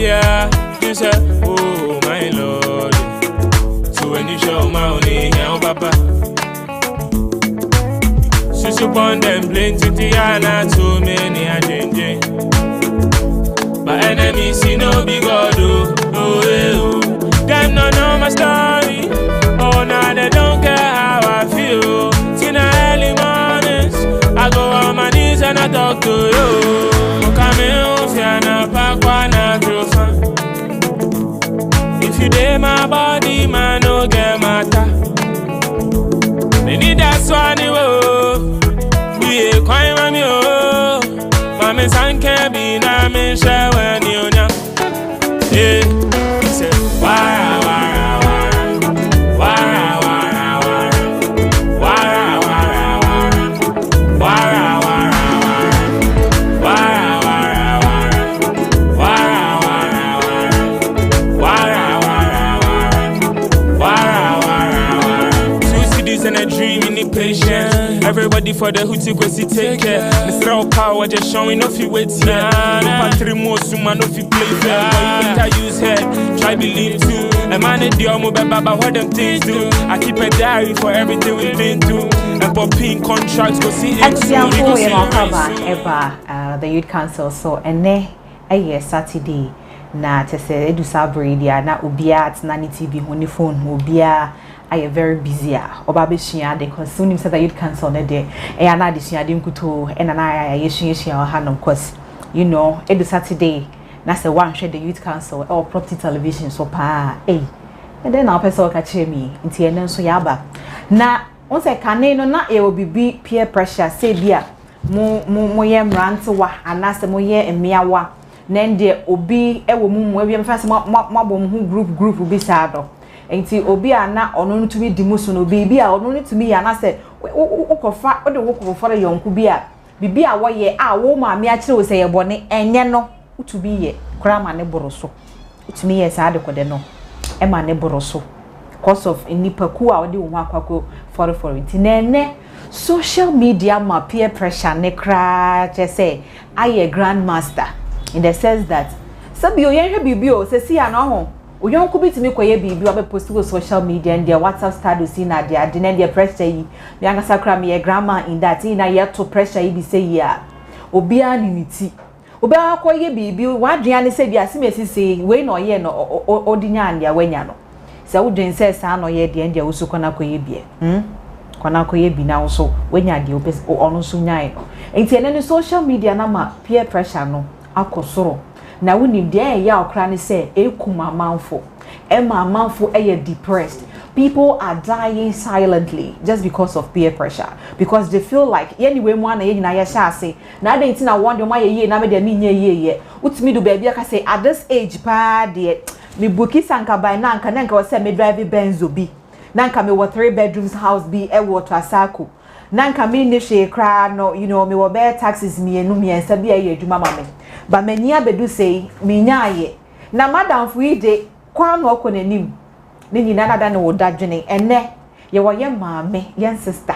yeah, you say, oh my Lord. So when you show money, yeah, papa. Susu born them plenty, Tiana, too many, I change. But enemies see no big God, oh, oh. Them no know my story. Oh, now they don't care how I feel. Till early mornings, I go on my knees and I talk to you. If you dare my body, man, no get matter. They need that swan, be a crime on you. Mammy, son can't be na me share when you know. Yeah, he said, why, everybody for the hootie kwesi take care. Mr. Power just showing off you wait here. Patri mo suma no fi play fair. You better use head, try believe too. A man in the army baba what them things do. I keep a diary for everything we've been through. And popping contracts go see it soon. The Youth Council so ene a Saturday na te se edu sabri dia na obia at na ni TV honi phone obia I am very busy. Obabishia de consume said the Youth Council ne de e ana de sua de nkuto e na na yeshia hanom course you know edu Saturday na say one share the Youth Council or property television so pa and then na person ka che mi nti ene nso ya ba na on say kane no na e obibi peer pressure say bia mo ye mrantewa anase mo ye emiawa nende obi e wo mu e bi mfa se mabom hu group bi saado enti obi ana ono no tumi di muso no bi a ono no tumi ya na se ukofa ode wokofo yonku bi a bibi a wo ye a wo ma me a kire wo se ye bone enye no utubi ye kura ma ne boroso utumi ye saade kode no e ma ne boroso cause of nipaku a ode wo akwako for enti nene social media ma peer pressure ne kra che say aye grandmaster in the sense that sabi oyenhwe bibi o se si ana ho oyonku bitimi koye bibi wa be post go social media and their WhatsApp status in na their den their pressure yi me anga sakra me grandma in that in na yet to pressure yi bi say ya obia ni niti obi akoye bibi wadua ne se bia simesi say we no ye no odinya and ya wanya no se wudwen se sa no ye de ndia usu kona koye bie kona koye bi na so wanya de ono so nyan no enti ene social media na ma peer pressure no akosoro na woni de ya okra ne say ekuma manfo manfo depressed. People are dying silently just because of peer pressure, because they feel like anyway mo na ye nyina ye sha ase na dey nti na won de mo ye na me de me nya ye utimi do baby aka say at this age pa de me buki sanka by na nka o say me drive Benz bi na nka me wo 3 bedrooms house bi e wo to asako na nka me ne hwe kra no you know me wo be taxes me enu me ensa bi aye adwuma ma me ba mani abedu say me nya ye na madam fuide kwa no okonanim ni nyina nada na wo dadwene ene ye wo ye maame ye sister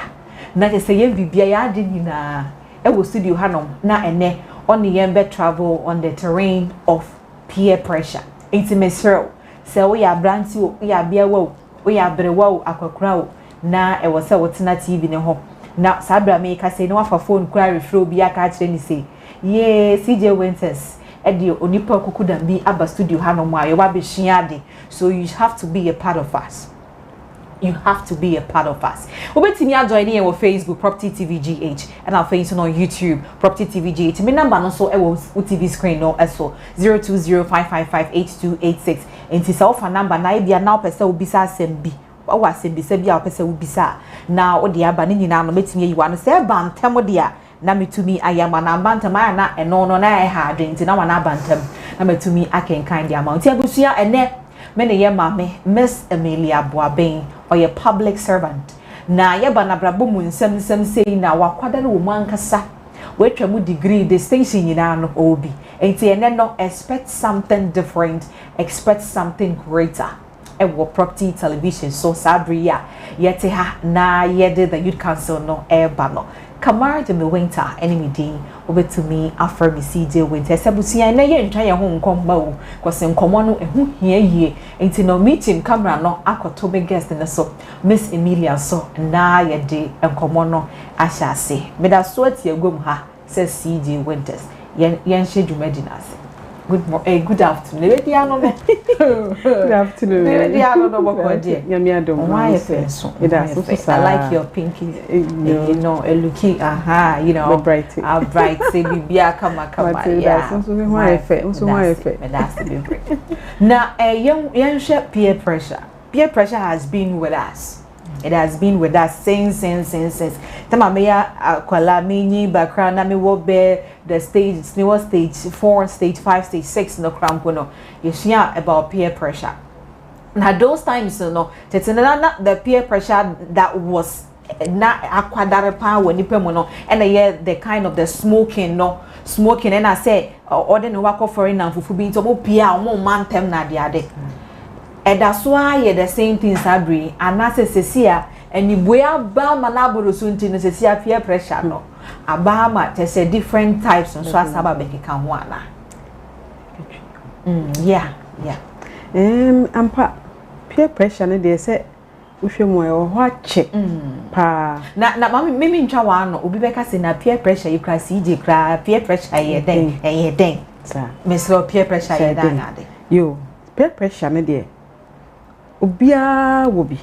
na je say ye bibia ya de nyina e wo studio hanom na ene on ye be travel on the terrain of peer pressure intimacy say we ya branti wo ya bia wo ya brewa wo akwakura wo na e wo say wo tena TV ne ho na sabra me ka say no afa phone kura refro bi aka kire ni say yeah CJ Winters edi onipa kukuda bi aba studio hanom ayo ba be hia. So you have to be a part of us. You have to be a part of us. Obetimi join here on Facebook Property TV GH and our Facebook on YouTube Property TV GH. My number no so e wo TV screen no eso 0205558286. Enti sa ofa number na e bia na opese obisa asem bi. Wa asem bi se bia opese obisa. Na odi aba ni nyina no metimi yiwa no se ba ntem de a na metumi ayama na bantam na eno no na e ha adwenti na wana bantam na metumi akenkan dia amount abusua ene me ye mame Miss Emilia Boaben or your public servant na ye ba na brabo mu nsem sei na wakwada no wo ankasa wetwa mu degree distinction nyina no obi enti ene no expect something different, expect something greater. Ewo property television so sabria yete ha na yede the Youth Council no eba no Kamara de me winter enemy din over to me after me CJ winter sabusia na ye ntwa ye ho nkomba o kwose nkomo no ehu hia yie enti no meeting camera no akoto be guest na so Miss Emilia so na ye de nkomo no ahya ase me da so atie agom ha says CJ Winters yen hye dwumadinase good afternoon. Good afternoon. I like your pinky. You know, looking you know, bright. Say bibia kama. Yeah. That's the big. Now, young peer pressure. Peer pressure has been with us. It has been with us since. Tama meya kwala minyi background na me wo be the stage 4, stage 5, stage 6 no crampo no. You share about peer pressure. Now those times no, the peer pressure that was na akwadare pa when nipa mo no and the kind of the smoking and I say order no work for in and fufu bi to mo peer o man tem na de ade. And that's why the same things are bring and as Cecilia and you boya ba manaboro sunti no Cecilia peer pressure no abama there's a different types and so as ababeki kan ho ana yeah ampa peer pressure no dey say uhwemu e ho ache pa na mami ntwa wa no obi beka say na peer pressure you cry CJ cry peer pressure ye den sir meslo peer pressure ye dan ade yo peer pressure no dey obia wo bi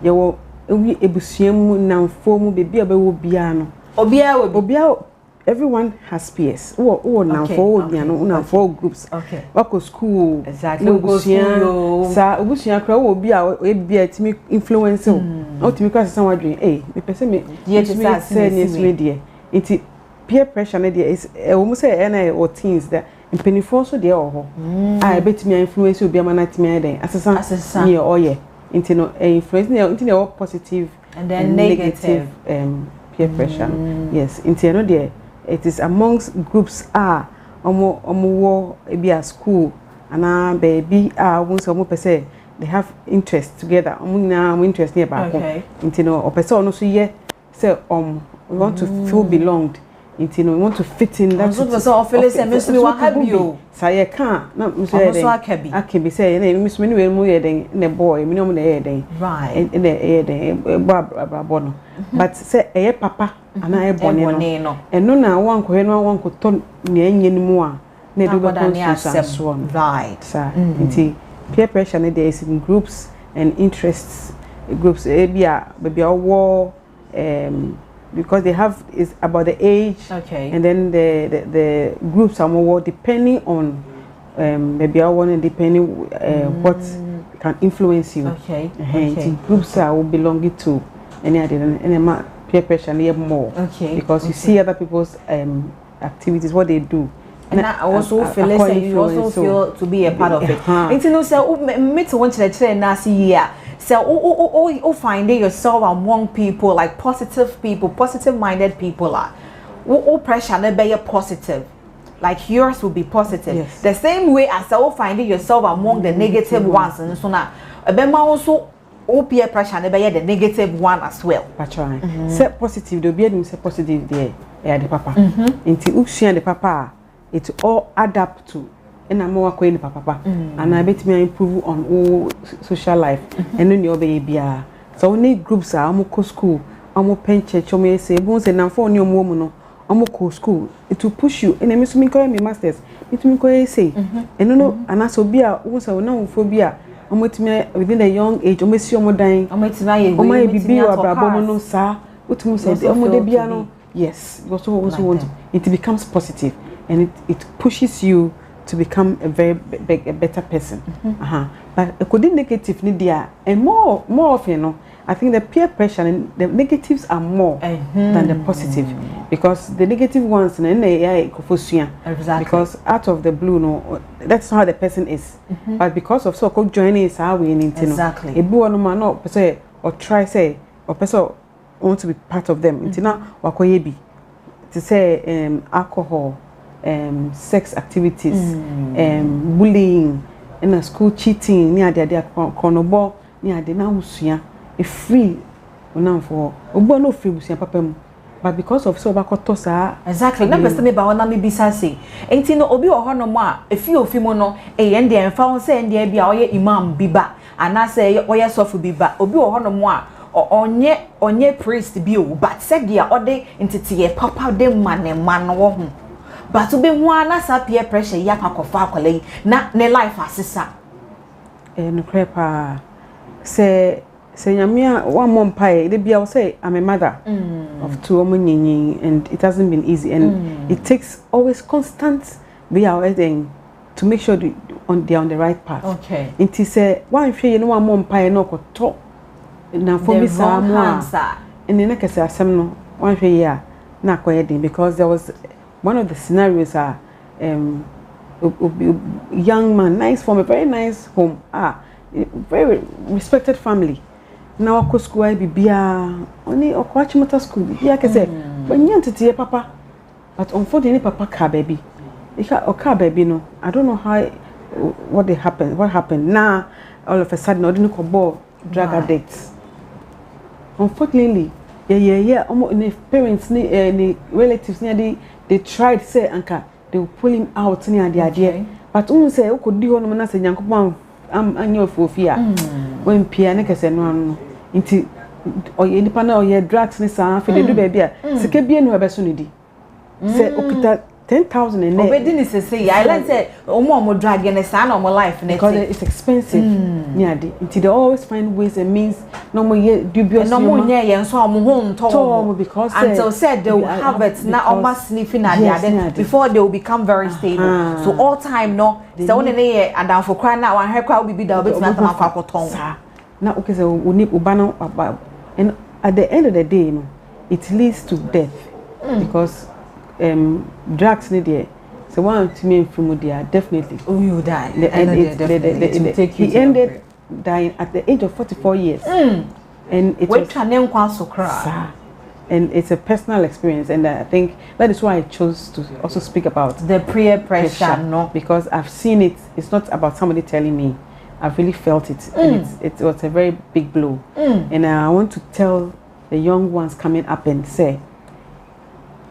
ye wo ebusuamu namfo bebi abewo bia no obia everyone has peers wo namfo no namfo groups wako school exactly go school sa obusuan kra wo bia ebia timi influence o timi kwa sesa wadwen me pese me say news media it peer pressure no dey is wo say na o teens that impenifo so dey oho betimi influence obi amana timi eden asesa ne oye intino influence ne intino positive and then negative peer pressure yes intino there it is amongst groups omo wo be at school ana baby once omo pese they have interest together omo na interest near back intino o pese ono so ye say we want to feel belonged intino we want to fit in that so feel say me so me wan have you say can na me say akabi say na me so me we mu ye den na boy me no na ye den right na ye den bra no but say e papa ana e bone no eno na wan ko he no wan ko to na enye ni mu a na do be so right sir inti peer pressure na there is in groups and interests groups bia war because they have is about the age and then the groups are more depending on maybe I want to depending what can influence you groups are will belong to any other peer pressure more because you see other people's activities what they do and I also feel you also feel to be a part of it and you know so me to want to na see here so finding yourself among people like positive minded people are pressure na be positive like yours will be positive the same way as finding yourself among the negative ones and so na ebema also peer pressure na be the negative one as well that's right say positive do be say positive there the papa into usua the papa it all add up to and I'm more going papa and I bet me improve on all social life and then your baby so we need groups are amoko school amo pen church o me say bon say na for oni omo no amoko school it will push you and me so me call me masters it me call say and no anaso bia wo say na wo phobia amo timi within a young age o me si omo dan amo timi omo bibi o abrabo no sa utumu say omo de bia no yes you also want it becomes positive and it pushes you to become a better person but it could be negative media and more often you know I think the peer pressure and the negatives are more than the positive because the negative ones exactly. Because out of the blue no that's how the person is but because of so called joining is how we need to exactly. know ebu no man no say or try say or person want to be part of them intina wakoye bi to say alcohol sex activities bullying in a school cheating near the konobo near the na usua e free onam for ogbo no free busia papa mu but because of so bakotosa exactly na person me ba wona me bisa say enti no obi wo hono mo a efi mo no eye ndie mfa won say ndie bia oye imam biba ana say oye sofu biba obi wo hono mo a onye priest bi o but said dia ode ntitiye papa de man wo ho but obi hu ana sa peer pressure ya kakofa akwale na ne life asesa no crepa say nyamia one mom pie they be say I'm a mother of two omunyinyi and it hasn't been easy and it takes always constant be our thing to make sure they're on the right path. Okay. It is say one fee no one mom pie no ko to na for me sa and then like say asem no one fee ya na koyedin because there was one of the scenarios young man nice from a very nice home very respected family. Now I school I be only Okwachimota school be I can say but you papa but unfortunately papa car baby car baby no I don't know how what happened now all of a sudden I didn't call drug addicts unfortunately almost parents ni relatives they tried say anka they will pull him out near the idea but say o could do no na say Nyankopon anyo fofia when pia ne kese no nti oye nipa na oye drugs ni sa fe de do ba bia sika bia no ebeso no di say okita 10,000 and obedi ni say I learned say omo drug ne sa na omo life because it's expensive niade nti they always find ways and means no mo ye dubious no mo nye ye nso omo ho nto because until said they will have it na omo sniffing at the before they will become very stable so all time no say one ne ye adam for cry na wan hekwa obi da obeti na tam afa koton na okay say oni ubana and at the end of the day no it leads to death because drugs need there so one to me from there definitely you die he ended dying at the age of 44 years and it was and it's a personal experience and I think that is why I chose to also speak about the peer pressure no because I've seen it. It's not about somebody telling me, I've really felt it and it was a very big blow and I want to tell the young ones coming up and say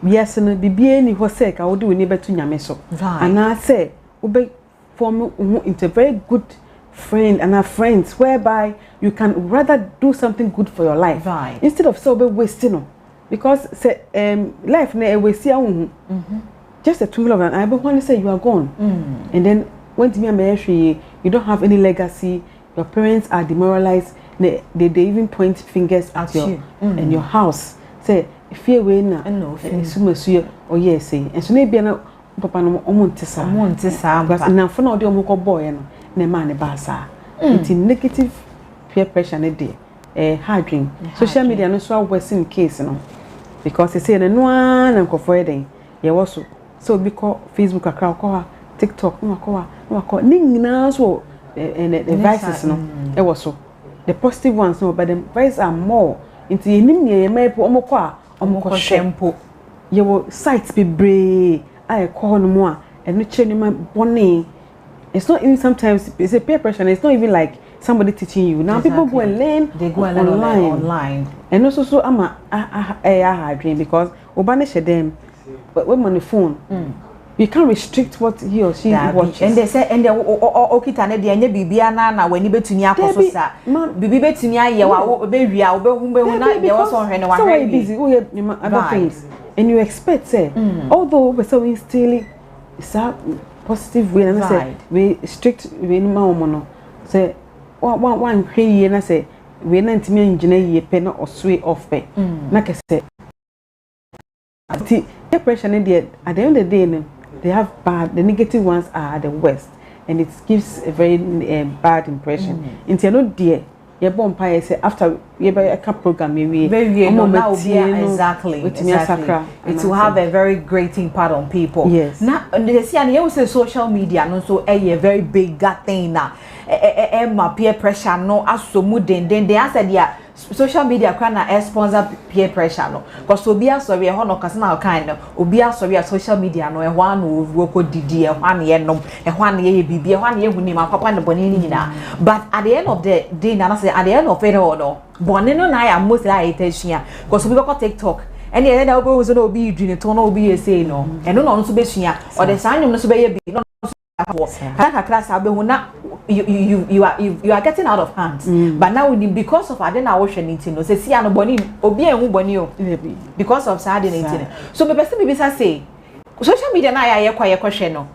yes no bibie ni ho say ka wo de oni betu nyame so and I say we be form into a very good friend and our friends whereby you can rather do something good for your life instead of so be wasting no because say life na e waste ya just a twinkle of an eye but when you say you are gone and then when to me am you don't have any legacy, your parents are demoralized, they even point fingers at you and your house say fear we na sumesu or yes say and so na bia na papa no omontesa because na for na odi omko boy no na ma ne ba sa it negative peer pressure na dey hard dream social media no so worsen case no because they say no na nkofo eden ye wo so because Facebook account ko TikTok no ko ni nyina so the devices no e wo so the positive ones no but the vices are more into enim ne ye mai po omko a omko shempo ye wo sites bebre I call no more and no chenima bone it's not even sometimes it's a peer pressure it's not even like somebody teaching you now people go and learn they go and learn online and also so ama dream because obane she them but when on the phone you can't restrict what he or she watches and they say and they okita ne de anya bibia na wani betuni akoso sa bibi betuni aye wa be wia obehu na de wo so hwe ne wa so you busy we have other things and you expect say although we so still is a positive way and say we strict we no ma no say one hwe na say we na ntimi engine ye pe na oswe off pe na ke say the pressure in there at the end of the day they have the negative ones are the worst and it gives a very bad impression into no dear your bonfire say after you buy a program maybe exactly it will have a very great impact on people yes now they say social media no so a very big thing now my peer pressure no asomu then they answer their social media can sponsor peer pressure no because obia sorry ho no kase na kind no obia sorry social media no e ho an wo didi e ho an ye nom e ho an ye bibi e ho an ye huni ma papa ne boni ni nyina but at the end of the day na say at the end of it all no boni no na ya most like attention because we go TikTok and the other was no be dream it no be say no and no so be sua or the sign no so be be no class you are getting out of hands but now because of adena wo hwe anything no say no boni obi enhu boni o because of sad anything so me person be say social media na ya ye kwa no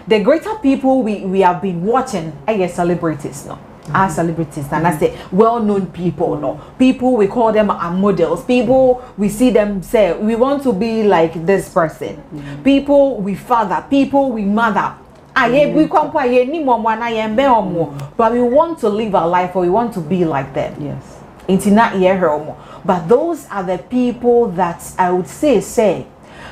the greater people we have been watching are celebrities no are celebrities and I say well-known people no people we call them our models people we see them say we want to be like this person people we father people we mother we come ni momo na yembe omo but we want to live our life or we want to be like them yes it's not here but those are the people that I would say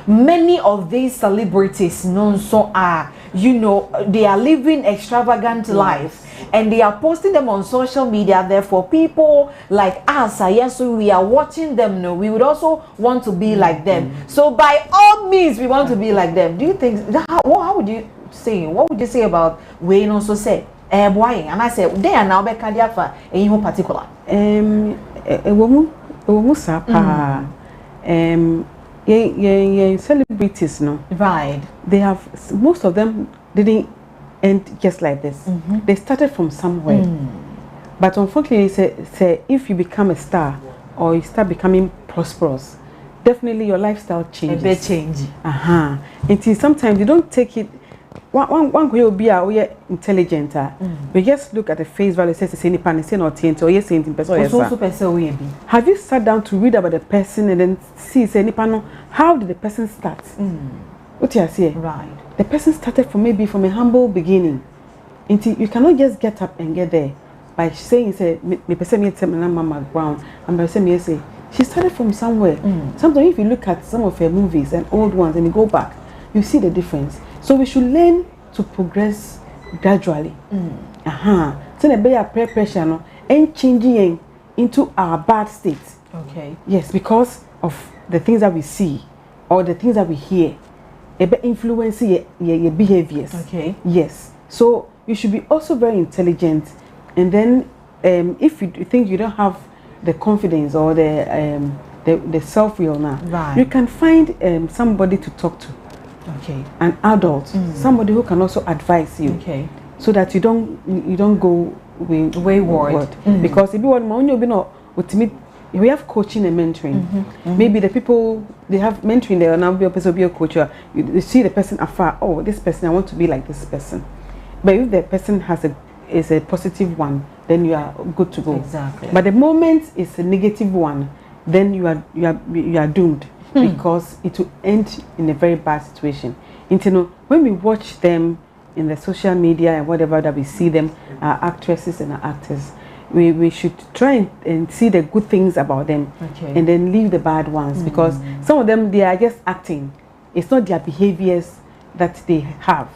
many of these celebrities non so are they are living extravagant life and they are posting them on social media. Therefore, people like us, yes, so we are watching them. No, we would also want to be like them. So, by all means, we want to be like them. Do you think? How would you say? What would you say about Wayne also say? Boy, and I said they are now be cardiac for in particular. A woman, celebrities, no, right? They have most of them didn't end just like this. They started from somewhere, but unfortunately, say if you become a star or you start becoming prosperous, definitely your lifestyle changes. A bit change. Until sometimes you don't take it. One could be intelligent. We just look at the face value. Says the same pan, say not or yes, same person. Have you sat down to read about the person and then see say panel? How did the person start? What you say? Right. The person started from a humble beginning. Until you cannot just get up and get there by saying say me person me tell me mama ground and by saying me say she started from somewhere. Sometimes if you look at some of her movies and old ones and you go back, you see the difference. So we should learn to progress gradually. So the bear pressure no and changing into our bad state. Okay. Yes, because of the things that we see or the things that we hear. It influence your behaviors. Okay. Yes. So you should be also very intelligent. And then if you think you don't have the confidence or the self-will now, right, you can find somebody to talk to. Okay. An adult, somebody who can also advise you. Okay. So that you don't go wayward. Because if you want we have coaching and mentoring. Maybe the people they have mentoring there now be a person be a coach. You see the person afar. Oh, this person I want to be like this person. But if the person is a positive one, then you are good to go. Exactly. But the moment it's a negative one, then you are doomed. Because it will end in a very bad situation. When we watch them in the social media and whatever that we see them, our actresses and our actors, we should try and see the good things about them, and then leave the bad ones, because some of them they are just acting. It's not their behaviors that they have,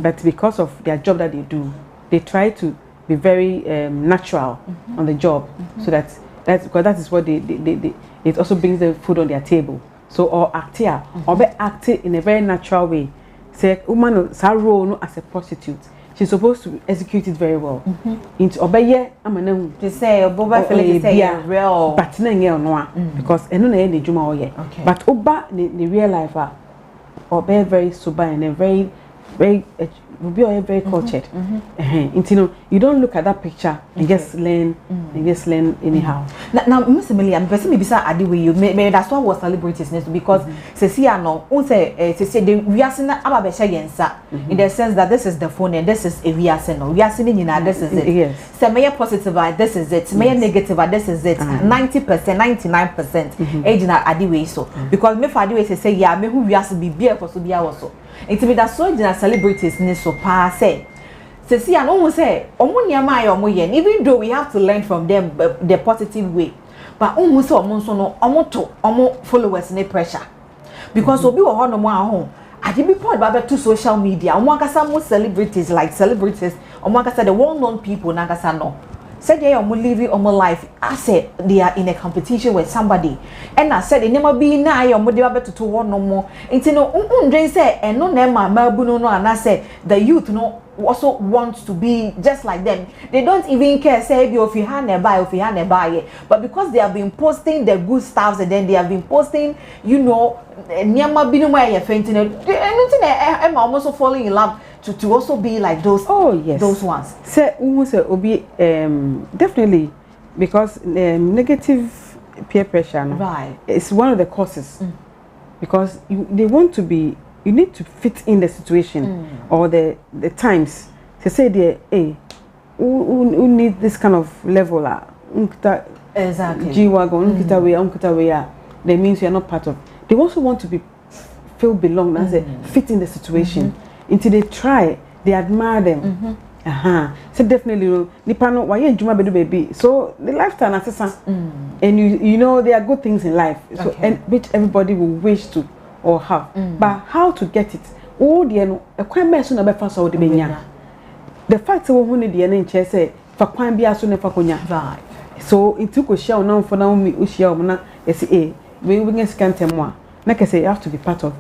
but because of their job that they do, they try to be very natural on the job, so that's because that is what it also brings the food on their table. So or act here, or be acted in a very natural way. Say woman her role no as a prostitute, she's supposed to execute it very well. Into obey amana to say oboba feel say real, but na ngel no because eno na e juma oye. But oba the real life or be very sober and very will be very cultured. You don't look at that picture and just learn anyhow. Now, Miss Emilia, I'm person maybe say Adiwe you. Maybe that's why was celebrities because say no, say we are seeing ababesha yensa in the sense that this is the phone and this is a we are seeing this is it. Yes. Say may positive, this is it. May negative, this is it. 90%, 99%. Ejina Adiwe so because me for Adiwe say yeah, me who we are be beer for so be also. It's me that so jina celebrities ni so pa say see and almost say even though we have to learn from them the positive way, but almost no followers ne pressure because obi wo no mo ahon ade be pod ba to social media omo akasa mo celebrities like celebrities omo akasa the well known people na akasa no said they are living on my life. I said they are in a competition with somebody, and I said they never be now. You're more better to one no more. It's no, they say and no name my Melbourne no, and I said the youth no also want to be just like them. They don't even care say if you had buy if you had buy, but because they have been posting the good stuff and then they have been posting, you know, nyama binu ma ya fainting. I'm almost falling in love. To also be like those those ones. Say obi definitely because negative peer pressure right is one of the causes because they want to be you need to fit in the situation or the times to say they who need this kind of level exactly G-wagon that means you are not part of. They also want to be feel belong and say fit in the situation. Until they try, they admire them. So definitely, Nipano, why you Juma baby? So the lifestyle assistance, and you know there are good things in life. So and which everybody will wish to or have. But how to get it? Oh, the a quite mess on the first of the the fact that we need the NHS say for quite be as soon as for so it took a show now for now me ushia na say we get scan temwa. Like I say, you have to be part of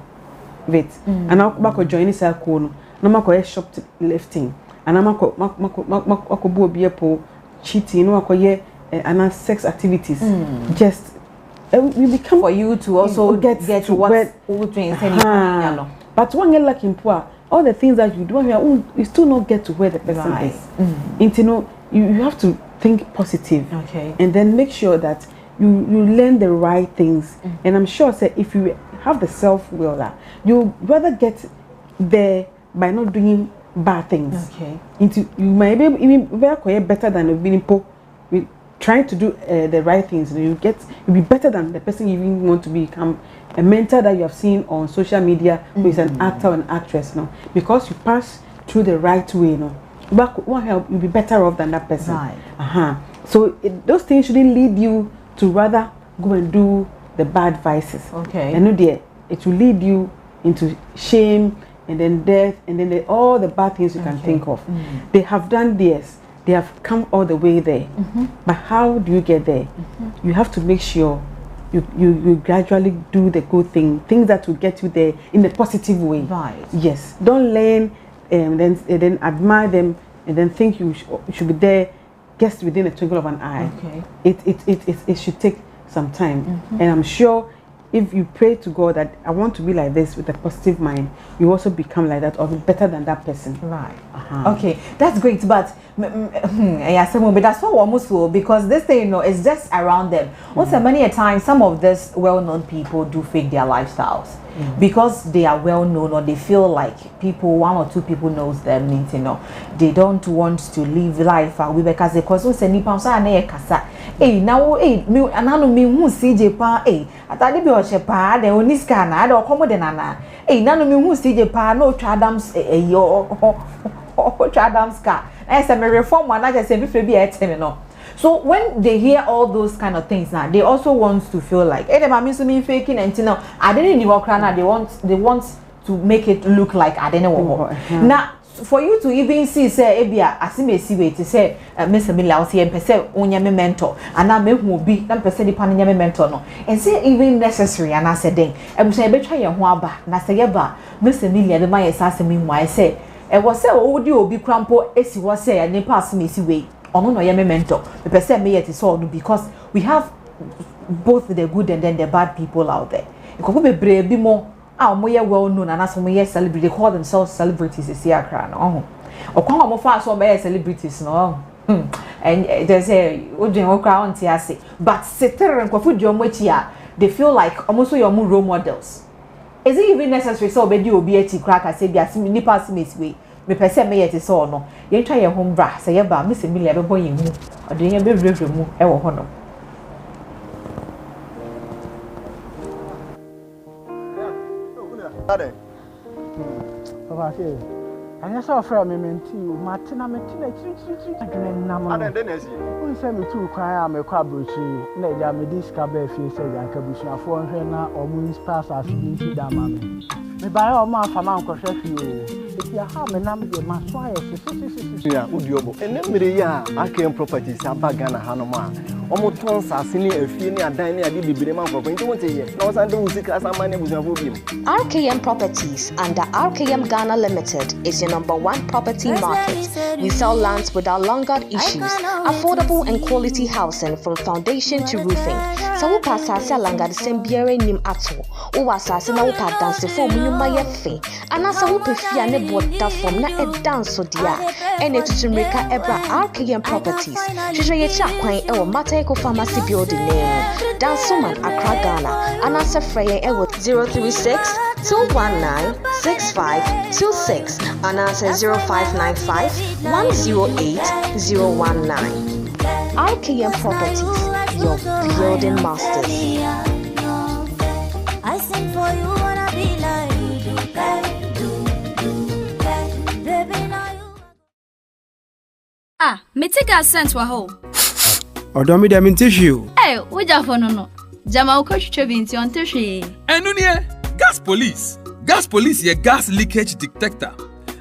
it. And now back join this circle no mako shop lifting and I'm mako bo be po cheating no mako and sex activities just you become for you to also get to what but one get lucky in poor all the things that you do you still not get to where the person is into no you have to think positive and then make sure that you learn the right things and I'm sure say if you have the self-will that you rather get there by not doing bad things. Into you might be even better than being trying to do the right things. You'll be better than the person you even want to become. A mentor that you have seen on social media who is an actor or an actress, no, because you pass through the right way, no. But what help you'll be better off than that person. So those things shouldn't lead you to rather go and do the bad vices. And no dear, it will lead you into shame and then death and then all the bad things you can think of. They have done this. They have come all the way there. But how do you get there? You have to make sure you gradually do the good things that will get you there in a positive way. Yes. Don't learn and then admire them and then think you should be there just within a twinkle of an eye. It should take some time. And I'm sure if you pray to God that I want to be like this with a positive mind, you also become like that or be better than that person. Okay, that's great, but that's what almost will because this thing, you know, is just around them. Also, many a time, some of these well-known people do fake their lifestyles because they are well-known or they feel like one or two people knows them. You know, they don't want to live life because they cause us any pounds now me anano me hu CJ pa atade bi o she pa de oni scan na de okomo de nana nano me hu CJ pa no tradams tradams car na say me reform one na just say be bi e no. So when they hear all those kind of things now, they also want to feel like they mami so me faking and now I didn't even work now they want to make it look like I didn't work now. For you to even see say ebia asimesi we to say Mr. Mila say pese onya me mentor and na me hu bi na pese di pan nya me mentor no and say even necessary and I said then e say betwa ye ho aba na say ye ba Mr. Mila be my asemi why say e was say o di obi krampo esi wo say ne pass asimesi we ono no ye me mentor me pese me yet so no because we have both the good and then the bad people out there ikoko be brave bi mo moye well known and as moye celebrity, they call themselves celebrities is here cran okwan mo fa so be celebrities no and they say odwen okra on ti ase but setere nkofo di omochi a they feel like almost your role models. Is it even necessary so be di obi ati crack say bia nipa simesi we me pese me yet so no ye twa ye home bra say ye ba me se mili be boy mu odwen ye be brevre mu e wo ho no. Papa say, I just saw a friend me Martina Martina adwene nam no. Ade na si. Won say me tu kwan a me kwa brochi na ja me diska be fie say ja kabusuafo nhwe na omu inspire as bi si da ma me. Me ba ya o ma fa ma nkwohwe fie o. ya ha me nam de ma so aye ya udiobo enemre ya AKM properties abagana hanoma omo ton sase ni afie ni adan ni ade bibire man property nti wonte ye na wosande usika asama ne busuafo biem. RKM Properties under RKM Ghana Limited is your #1 property market. We sell lands without long guard issues, affordable and quality housing from foundation to roofing. So we pass our langa the same biere nim ato. O wasase na we pa dance for munuma yefe. Anasa we pe fia ne boda form na e dance so dia. Ene tutumreka ebra RKM Properties. Hwehwe ye cha kwan e wo Matayeko Pharmacy building name. Dansoman Accra Ghana. Anasa freye e wo 036 219 6526 and answer 0595 108 019. RKM Properties, your building masters. I sing for you, wanna be like me take a sense wa ho. Odomi dem in tissue. Eh, we ja for no. Jama o kwetwe binti on tissue. Enu ne gas police. Gas police ye gas leakage detector.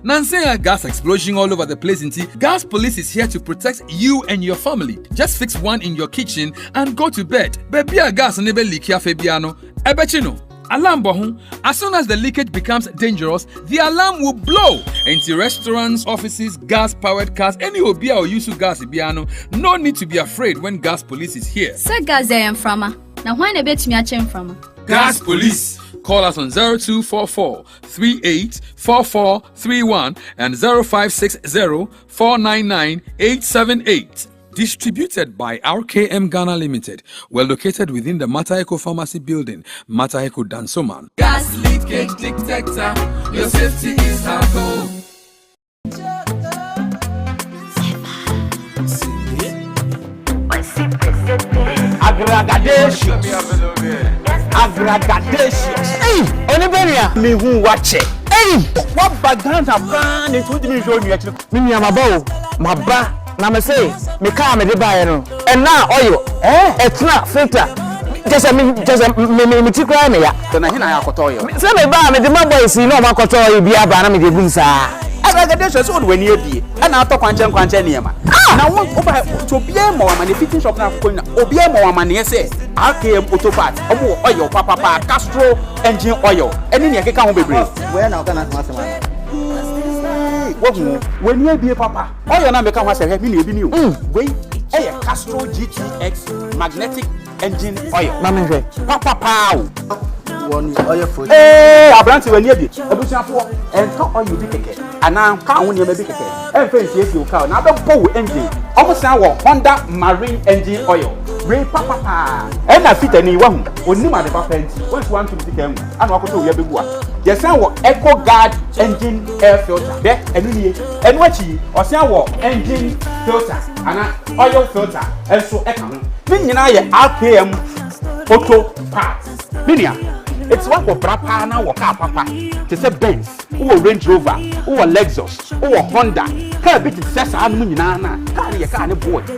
Nancy gas explosion all over the place. Gas police is here to protect you and your family. Just fix one in your kitchen and go to bed. Baby a gas never leak ya febiano. Ebechino. Alarm bohun. As soon as the leakage becomes dangerous, the alarm will blow. Into restaurants, offices, gas-powered cars, any obia or use gas ibiano. No need to be afraid when gas police is here. Say gas I am from. Now when a bit me a chain from. Gas police. Call us on 0244 384431 and 0560 499 878. Distributed by RKM Ghana Limited. We're located within the Matayeko Pharmacy building, Matayeko Dansoman. Gas leakage detector. Your safety is our goal. Aggregation. Hey, Oniberia. Me who watch it. Hey, what background have gone into the show you actually? Me am about my ba. Na me say me car me dey buy no. And now oil. It's not filter. Just me ti cry me ya. So na hina ya koto oil. Say me ba me dey my boys no ma koto oil bia ba na me dey bun sa. Aggregation so we ni die. And na to kwanche niema. Na won over to bia mo ma ne fitting shop na akoko na obia mo ma ne say RKM auto part omo oil papa Castro engine oil. Eni ne keka ho bebre. Where na ka na asema. When you be a papa, all your name can say, "Hey, me be new." Wait, hey, Castro GTX magnetic engine oil. Mama, papa pow. One oil for. Hey, Abranti when you be. Ebusia for. And how oil be keke? And now car when you be keke. And fancy if you car. Now the power engine. Almost now Honda Marine engine oil. Ray papa. And I fit any one. Only my department. Once one to the game. And what to we be go. Yes, I want Eco Guard engine air filter. There, and what you or say engine filter and oil filter. And so, meaning I RKM auto parts. Meaning it's one for Brapa now or car papa. It's a Benz, or Range Rover, or Lexus, or Honda. Car bit is says I'm Munana. Carry a car board.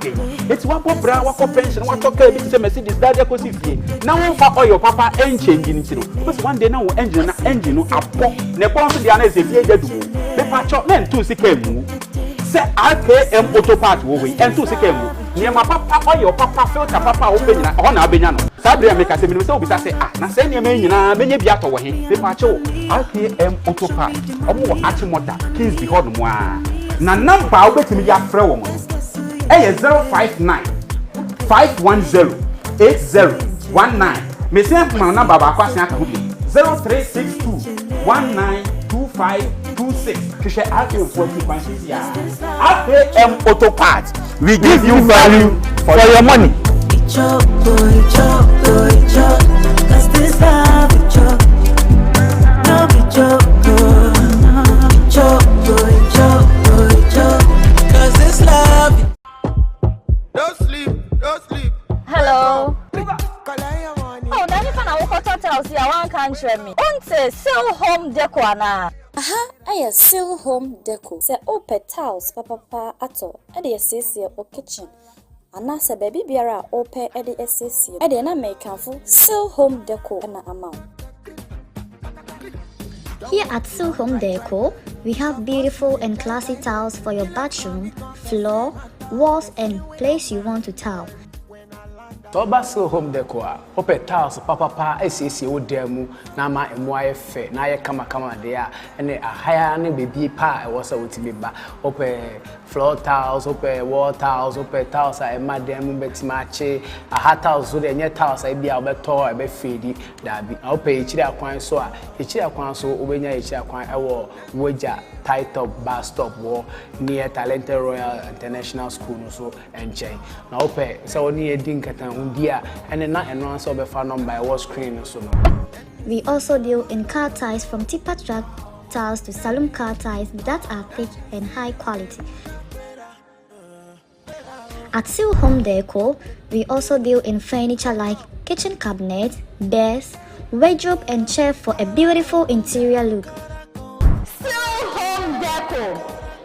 It's one for Bra, what for pension, what for bit is a Mercedes that you could see. Now for oil papa engine into. Because one day now engine no apo. Ne ponso dia na se fie jadu. Me pacho men tu sikemu. Se RKM auto part wo we en tu sikemu. Ne ma papa oil papa filter papa open na ho na abenya no. Sabre me ka se me se obi sa se na se ne me nyina benya bi ato wo he. Me pacho RKM auto part. Omo wo Achimota Kings bi ho no mo a. Na number obetimi ya frɛ wo mo. Eh 059 510 8019. Me say my number ba kwa sia ka ho bi. 0362 192526. Kisha RKM for you kwansi ya. RKM Auto Parts. We give you value for your money. Cause this love no be cause this love. Don't sleep. Hello. Oh, that is an awkward house here. One can't share me. Once sell home decor na. I sell home decor. Say open tiles, papa ato. Ede sisi o kitchen. Anasa baby biara open ede sisi. Ede na make amfo sell home decor na amount. Here at Sell Home Decor, We have beautiful and classy tiles for your bathroom, floor, walls, and place you want to tile. Toba Still Home Decor, Ope Tiles, Papa, SCC, Odemu, Nama, and YF, Naya Kama there, and a higher baby pa, was a Utiba, Ope floor tiles, Ope wall tiles, Ope tiles, I madam Betmache, a hat house with a net tiles, I be Alberto, I be Fidi, Dabi, Ope Ichia Quan Soa, Ichia Quan so, Ubenya Ichia Quan, I wore Woja, tight up bus stop war near Talented Royal International School, so and chain. Now, Ope, so near Dinkatan. And not announce of a fan number by wall screen so. We also deal in car ties from tipper track tiles to saloon car ties that are thick and high quality. At Still Home Decor, we also deal in furniture like kitchen cabinet, desk, wardrobe and chair for a beautiful interior look. Still Home Decor,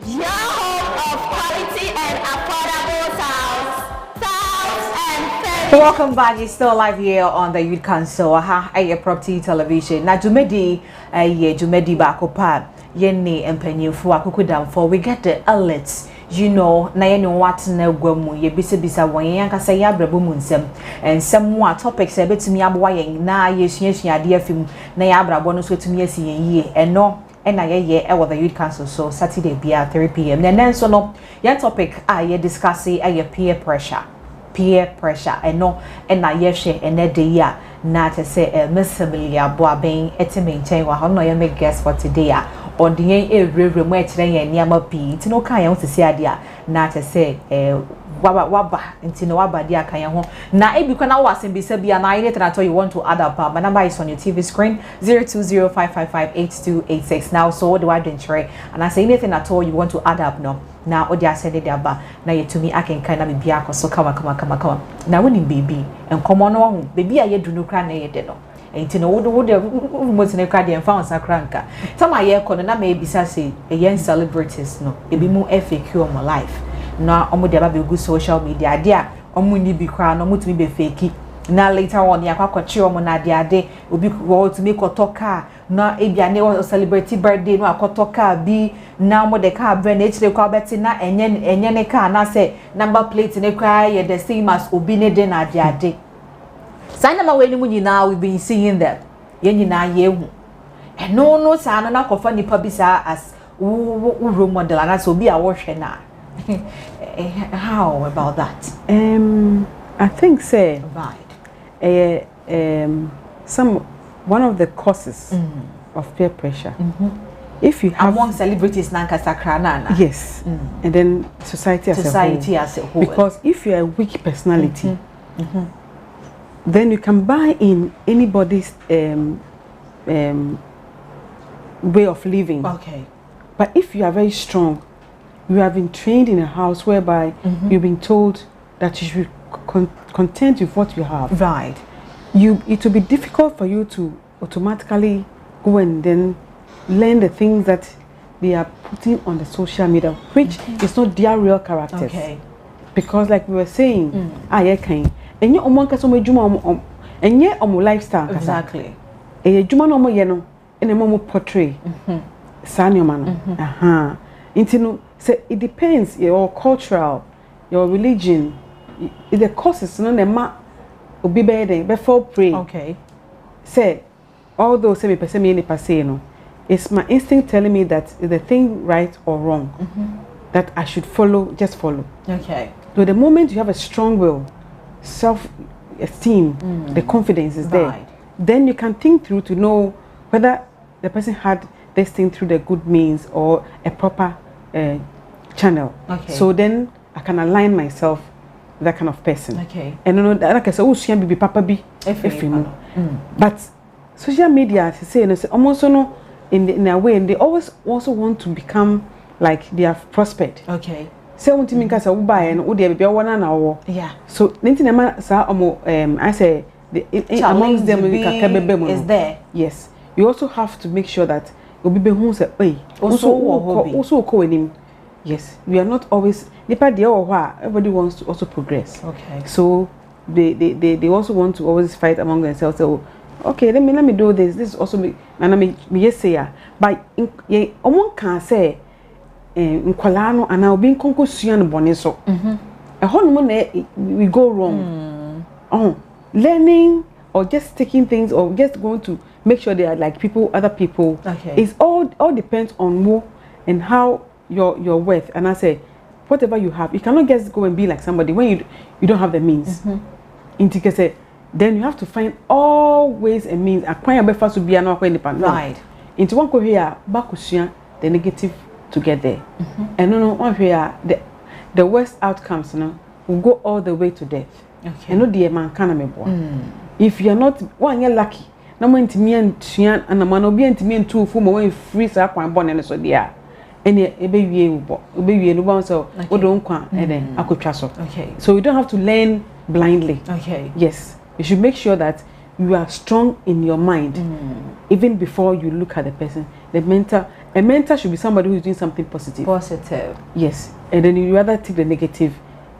your home of quality and affordable tiles. Welcome back. It's still live here on the Youth Council. A property television. Na jumedi jumedi bakopa yeni empenyefo akukudam for we get the alerts. You know, na yeni wat na gwamu ye bisa won yan kasa ya brabo mu nsem ensem wa topics e betumi aboa yen na ye suasua ade afim na ya brabo no so tumi asi yen yie eno na ye the Youth Council so Saturday bia 3 p.m. Then so no your topic ye discussing peer pressure and no and na yeshe and that day na to say Miss Emilia Boaben etimaintain wa hono ye make guest for today on the room where today and yama p to no kan to see idea na to say waba into no waba dia kan ho na e bi kwana wasen bi sabia na anything at all you want to add up my number is on your TV screen 0205558286 now so what do I do try and I say anything at all you want to add up no na odia send it aba na yetumi akenkan na bibia akoso kama na woni baby enkomo no ho baby aye dunu kra na yede no enti no wo mo tene kra de enfa on sakranka tama ye kono na me bisa say yen celebrities no ebi mu FAQ on my life na omo de aba be good social media dia omo ni bi kra no mutumi be fake na later on ya kwakwachi omo na ade obi wo to make otoka na ebia ne celebrity birthday no akotoka bi na mo de car brand echire kwa beti na enye ne car na say number plate ne kwa ye the same as obi ne de na ade sign na we ni mu nyina we been seeing that ye nyina ye hu no sa na kofa nipa bi sa as role model na so bi a wo hwe na how about that I think say right one of the causes of peer pressure. If you have among celebrities nanka sakranana. Yes. And then society as a whole. Because if you're a weak personality, then you can buy in anybody's way of living. Okay. But if you are very strong, you have been trained in a house whereby you've been told that you should content with what you have. Right. It will be difficult for you to automatically go and then learn the things that they are putting on the social media, which is not their real characters. Okay. Because like we were saying, and you and yet lifestyle. Exactly. And you no yeno and a momo portray. Sanyo man. It depends your cultural, your religion, the causes no ma obi be before pray. Okay. Say although say me person me passe no, it's my instinct telling me that is the thing right or wrong that I should follow, just follow. Okay. So the moment you have a strong will, self-esteem, the confidence is there, then you can think through to know whether the person had this thing through the good means or a proper channel. Okay. So then I can align myself with that kind of person. Okay. And you know, like I said, oh, she be papa be but social media, say, almost no in a way, and they always also want to become like they have prospered. Okay. Say want to make us a buy and would be one hour. Yeah. So I say amongst them is there. Yes. You also have to make sure that you'll be who say also calling him. Yes. We are not always everybody wants to also progress. Okay. So they also want to always fight among themselves. So okay, let me do this. This is also me, and I mean, yes, say, but one can say, in Qualano, and I'll be in concussion boneso. A whole money we go wrong. Oh, learning or just taking things or just going to make sure they are like people, other people. Okay. It's all depends on more and how your worth. And I say, whatever you have, you cannot just go and be like somebody when you don't have the means. Then you have to find all ways and means. Acquire breakfast to be an independent. Right. Into one career, bakusia the negative together. And no one here the worst outcomes will go all the way to death. Okay. And no dear man can if you're not one you're lucky. No man to me and Tian and a man will be and to me and two for my free up one born and so dear. And a baby no one so don't come and then I could trust. Okay. So you don't have to learn blindly. Okay. Yes. You should make sure that you are strong in your mind even before you look at the person. A mentor should be somebody who is doing something positive. Yes. And then you rather take the negative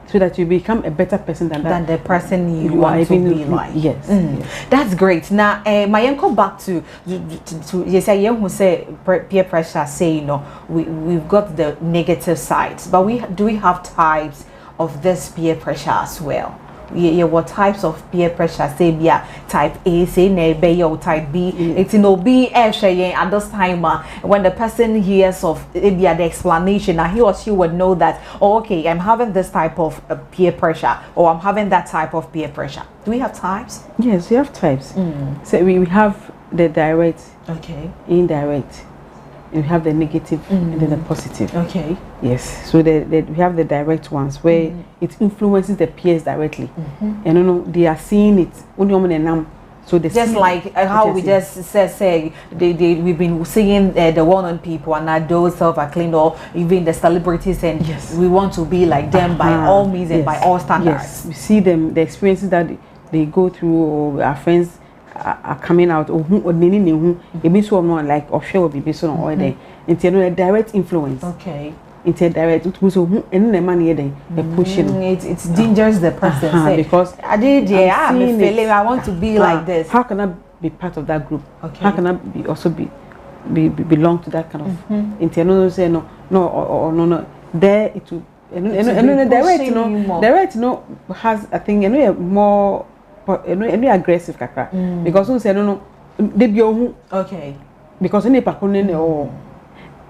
so that you become a better person than the person you want to be like. Yes. Yes. That's great. Now, my uncle back to yes, I who say peer pressure. Say we've got the negative sides, but do we have types of this peer pressure as well? Yeah, what types of peer pressure? Say type A, say nebe or type B. It's be at this time when the person hears of the explanation, he or she would know that okay, I'm having this type of peer pressure or I'm having that type of peer pressure. Do we have types? Yes, we have types. So we have the direct, indirect. We have the negative and then the positive. Okay. Yes. So we have the direct ones where it influences the peers directly. And they are seeing it. So they just like how we just say we've been seeing the well-known people and not those self-acclaimed or even the celebrities, and we want to be like them by all means and by all standards. Yes. We see them, the experiences that they go through, or our friends are coming out, or it means so more like or share will be based on all day. Into a direct influence. Okay. Into a direct so and the money they pushing. It's dangerous the person because I want to be like this. How can I be part of that group? Okay. How can I belong to that kind of into say no there it will direct has I think more aggressive kakra because we say no they be okay because any pakone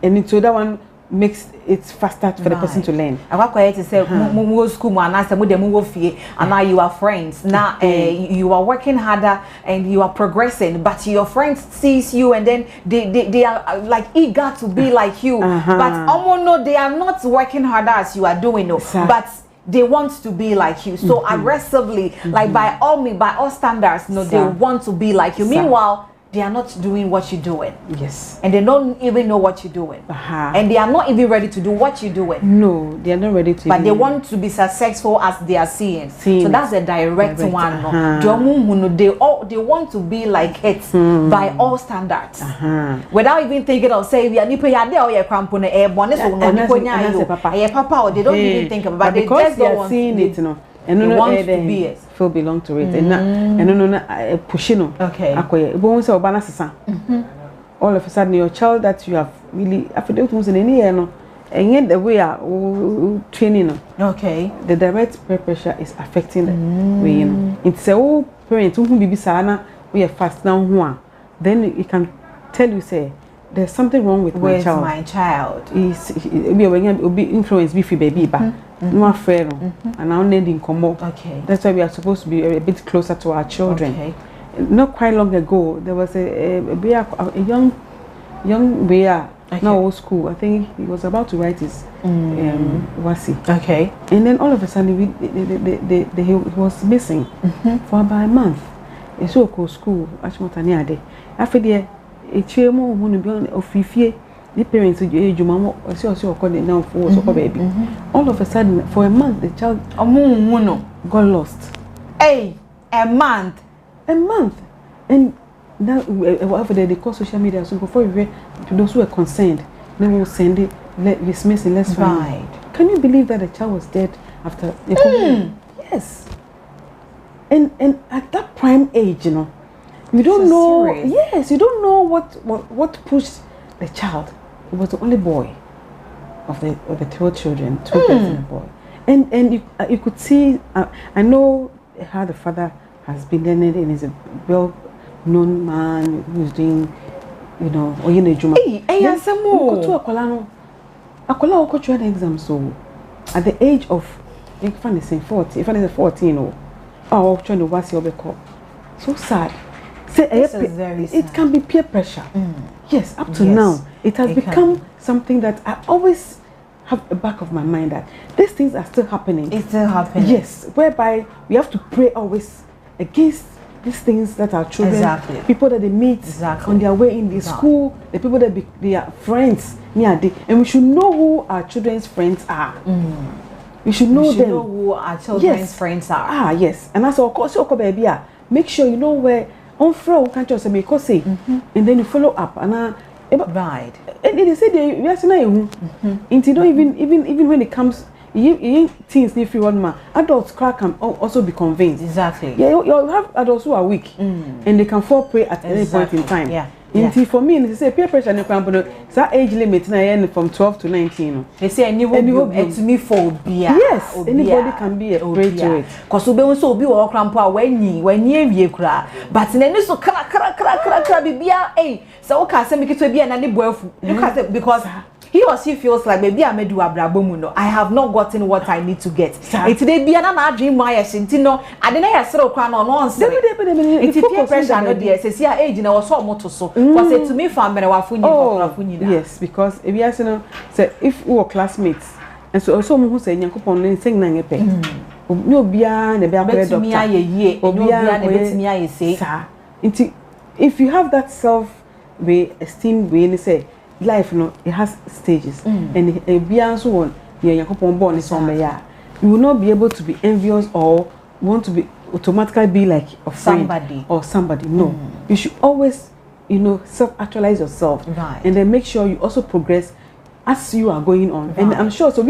and so that one makes it faster for the person to learn. I want to say mu school and now you are friends now you are working harder and you are progressing, but your friends sees you and then they are like eager to be like you, but no, they are not working harder as you are doing but they want to be like you, so aggressively, like by all standards, they want to be like you. Meanwhile, they are not doing what you're doing. Yes. And they don't even know what you're doing. And they are not even ready to do what you're doing. No, they are not ready to. But they want to be successful as they are seeing. So that's a direct one. They want to be like it by all standards. Without even thinking of saying we are nipa yade or crampon papa or they don't even think about it. But because they are seeing it, and they want to be it. Feel belong to it and pushing okay all of a sudden your child that you have really after the and yet the way training okay the direct peer pressure is affecting the way it's a whole parent who be sana we are fast now then you can tell you say there's something wrong with my child is be influenced be baby no afraid and now needing combo. Okay. That's why we are supposed to be a bit closer to our children. Okay. Not quite long ago, there was a young bear, now old school. I think he was about to write his wasi. Okay. And then all of a sudden, he was missing for about a month. And so go school. Actually, after the the parents now for baby. All of a sudden, for a month, the child got lost. Hey, a month, and now whatever they call social media. So before we to those who are concerned, they will send it. Let's missing. Let's find. Can you believe that the child was dead after? Yes. And at that prime age, You don't So know. serious. Yes, you don't know what pushed the child. It was the only boy of the 12 children, 2 girls and a boy. And you could see. I know how the father has been there and is a well-known man who's doing, you know, oyine juma. Hey, go to Akola Okocho had exam so at the age of if I say 40, if I say 14 or trying to watch your call. So sad. Say it can be peer pressure. Yes, up to now it has become something that I always have a back of my mind that these things are still happening. It's still happening. Yes, whereby we have to pray always against these things that our children, people that they meet on their way in the school, the people that they are friends, and we should know who our children's friends are. We should know them. Know who our children's friends are. Ah, yes. And that's of course, baby, make sure you know where on floor can't just make us say, and then you follow up and right. And they say they are saying, you don't even when it comes. Teens need free one man. Adults can also be convinced. Exactly. Yeah, you have adults who are weak and they can fall prey at any point in time. Yeah. For me, they say peer pressure. That age limit now from 12 to 19. They say anyone to me for beer. Yes, anybody can be a prey to it. Because we also be all crampa when you cry. But in any so kra bibia. Hey, so okay, say make it to be an any boy because. He or she feels like maybe I may do a brabomuno. I have not gotten what I need to get. Today be another dream my sentino. I didn't have so crown on once. It's peer pressure no dear. Says here age na was so moto so. Was it to me family wafunyi. Yes, because if you ask say if we were classmates and so also who say Nyankopon sing na ngepe. No bia na be akwa doctor. Obia na betimi aye say. If you have that self-esteem we say life, you know, it has stages, and a beyond so on, you will not be able to be envious or want to be automatically be like a friend somebody. No, you should always, you know, self-actualize yourself, and then make sure you also progress as you are going on. And I'm sure so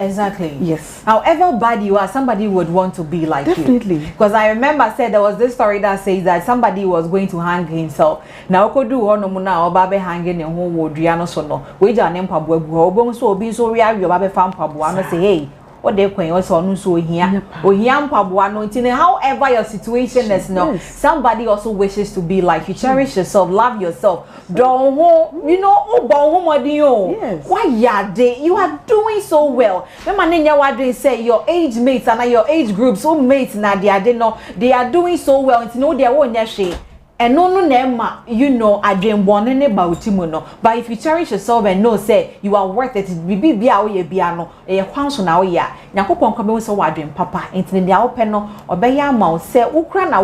exactly. Yes. However bad you are, somebody would want to be like Definitely. you. Because I remember said there was this story that says that somebody was going to hang himself. Now could do one muna or babe hanging in home would Riano sono. We don't name Pabu, so be so real your babe fan Pabuano say, hey. What they can also no so here or here however your situation is now, somebody also wishes to be like you. Cherish yourself, love yourself. Don't you know yes. Why you are doing so well. Remember say your age mates and your age groups who mates na they are doing so well and know their own share. And no, you know, I dream one and about Timono. But if you cherish yourself and know, say, you are worth it, be out ye piano, a council now, ya. Nakopon come so I dream, papa, into the open or by yama, say, Ukrana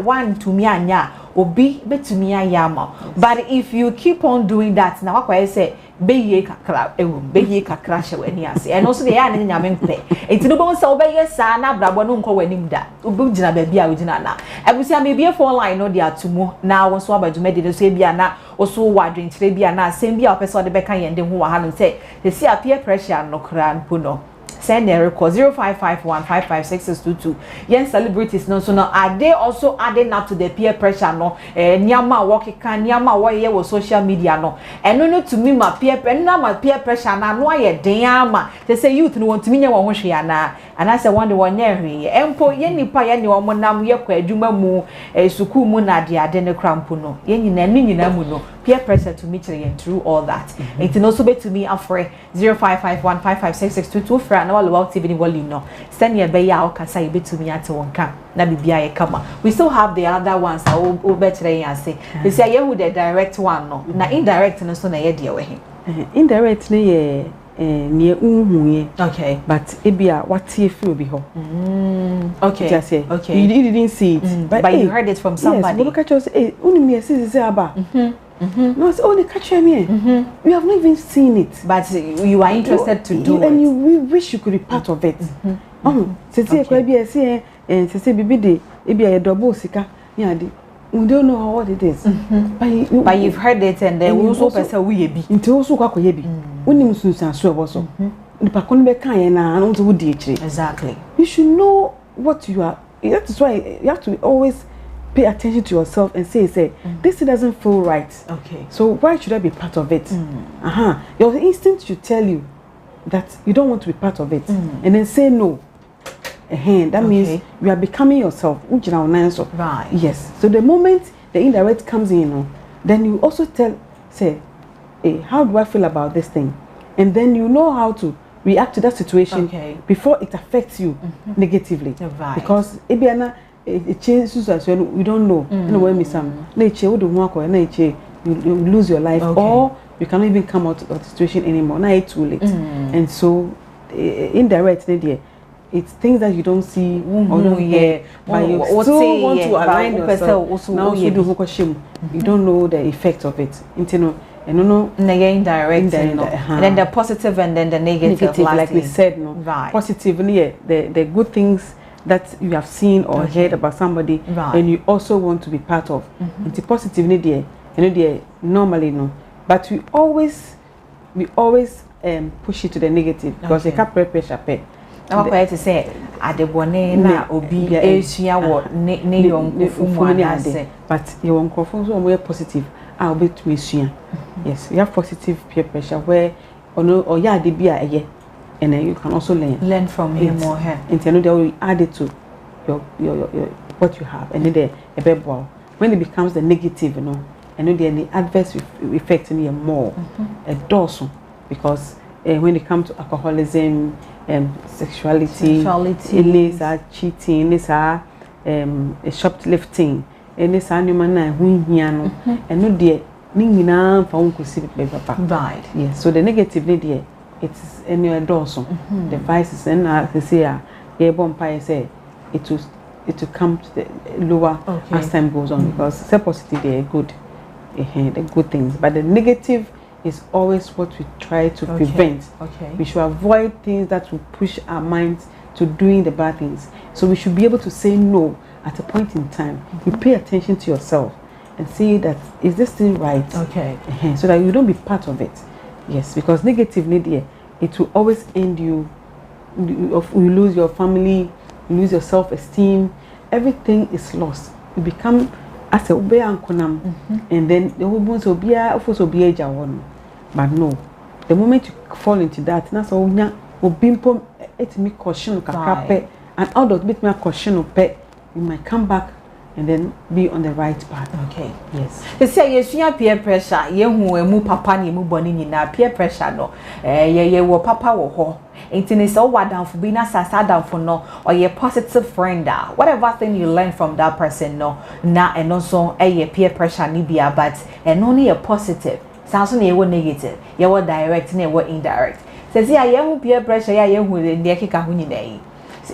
one to me and ya, or be to me a yama. But if you keep on doing that, now I say, be ye crash when he has, and also the end in Yamin play. It's no one so by your son, Brabonum call when him that. Ubujina baby, I would not. I will say, maybe a 4 line or the atumo now was swab to medicine, say Biana, or so wandering to Biana, same be up as the Becca and then who I hadn't said, they see a peer pressure no cran puno. Send a record 0551556622. Yes, celebrities no so now are they also adding up to the peer pressure no nyama walking can nyama what was social media no and no to me my peer pressure na no ye den they say youth no want to me one hwe na and I say one one ye empo ye nipa ye ne omo nam ye kwa adwuma mu suku mu na de ade ne krampo no ye nyina mu no peer pressure to me through all that. It also be to me afre 0551556622 fra na wall TV volume no send your be ya o kasa you be to me at wonka na bibia ye kama. We still have the other ones that o betre yan say they say ye who the direct one no na indirect no so na ye de we he indirect na ye near okay, but ebia what you feel be ho okay, just say okay, you didn't see it but you heard it from somebody. Yes, look at us only me say about no, it's only catch me. We have not even seen it, but you are interested to do and it. We wish you could be part of it. Say say and say bibi de ebia a double sika we don't know what it is. But you've heard it and then we also person we be into also kwakoye bi wonim sunsan so eboso nipa kon be kan ye na no to di ekire. Exactly. You should know what you are that is why you have to always pay attention to yourself and say this doesn't feel right. Okay. So why should I be part of it? Your instinct should tell you that you don't want to be part of it, and then say no. That means you are becoming yourself. Right. Yes. So the moment the indirect comes in, then you also say, hey, how do I feel about this thing? And then you know how to react to that situation before it affects you negatively. Right. Because it changes as well. We don't know. You lose your life, or you cannot even come out of the situation anymore. Now it's too late. And so indirect it's things that you don't see or don't hear, but you still want to align yourself. Now you don't know the effect of it. Indirect, and then the positive and then the negative like we said. Right. Positively, the good things that you have seen or heard about somebody, and you also want to be part of. It's positively normally but we always push it to the negative because they can't pressure. I'm going to say, Adebone na obi esua wo ne yonkofu mu anase, but your yonkofu so more positive. I'll be to esua. Yes, we have positive peer pressure where or ya de bia eye, and then you can also learn from him or her. And then they will add it to your what you have, and then a bit when it becomes the negative, and then the adverse effect in more a dorsal because when it comes to alcoholism, sexuality, cheating, shoplifting, and this animal and no dear right. Yes, so the negative idea it's in your dorsal. The vices and I say it will come to the lower as time goes on because the positive they are good, the good things, but the negative is always what we try to prevent. We should avoid things that will push our minds to doing the bad things. So we should be able to say no at a point in time. You pay attention to yourself and see that is this thing right? So that you don't be part of it. Yes, because negatively it will always end you. You lose your family, you lose your self-esteem. Everything is lost. You become as a obey and then the whole bunch will be but no, the moment you fall into that, that's all will be it me caution and out of bit me caution you might come back and then be on the right path. Yes. They say yes, you peer pressure. You mu papa ni mu boni ni na peer pressure no. Ye wo papa wo ho. It is all down for being a sasa down for no or your positive friend. Whatever thing you learn from that person no na and also peer pressure ni bia but and only a positive. Sounds on your negative. You were direct and you were indirect. Says yeah, you peer pressure. Yeah, you who the kika huni.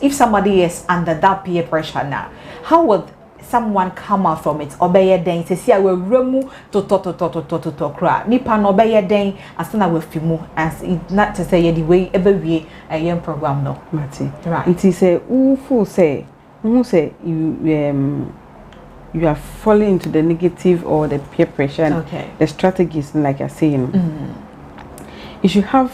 If somebody is under that peer pressure now, how would someone come out from it? Obey den say I will remu to cry. Nipa no obey den as na we fimu as it not to say the way every a young program no. Mati. Right. It is a who say you are falling into the negative or the peer pressure and the strategies like you're saying. You should have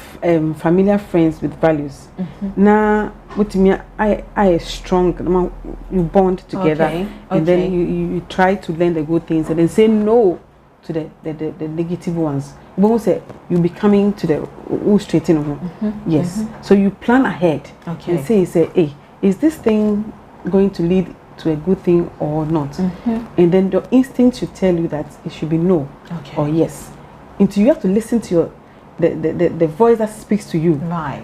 familiar friends with values. Now, with me, I strong. You bond together, and then you try to learn the good things, and then say no to the negative ones. But say you be coming to the straight in. Yes. So you plan ahead and say, hey, is this thing going to lead to a good thing or not? And then your instinct should tell you that it should be no or yes. Until you have to listen to your the voice that speaks to you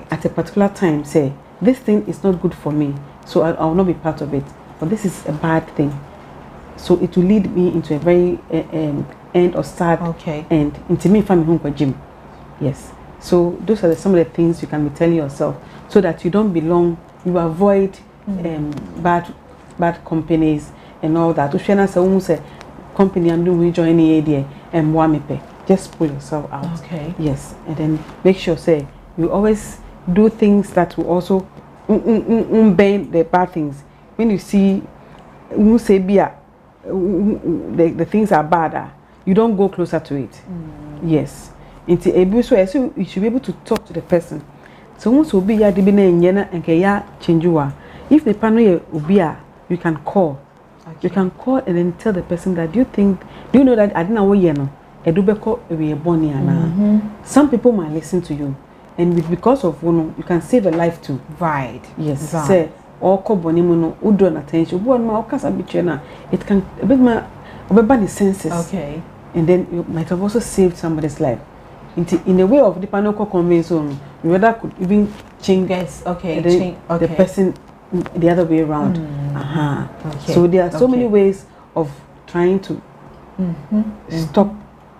at a particular time. Say this thing is not good for me, so I will not be part of it. But this is a bad thing, so it will lead me into a very end or start end into me family home gym. Yes, so those are some of the things you can be telling yourself so that you don't belong. You avoid bad companies and all that. Say company I'm doing joining idea and one just pull yourself out. Yes, and then make sure say you always do things that will also bend the bad things. When you see say the things are bad, you don't go closer to it. Yes, into abuse so you should be able to talk to the person. So once will be ya dibina nyena and ya change you. If the panel ubia you can call. Okay. You can call and then tell the person that do you know that I didn't know no. Some people might listen to you, and because of you can save a life too. Right. Yes. Right. Say or call bonimuno udon attention. It can a bit more the senses. Okay. And then you might have also saved somebody's life. In a way of the panel convention, you rather could even change. Yes. Okay. The person the other way around. Okay. So there are so many ways of trying to stop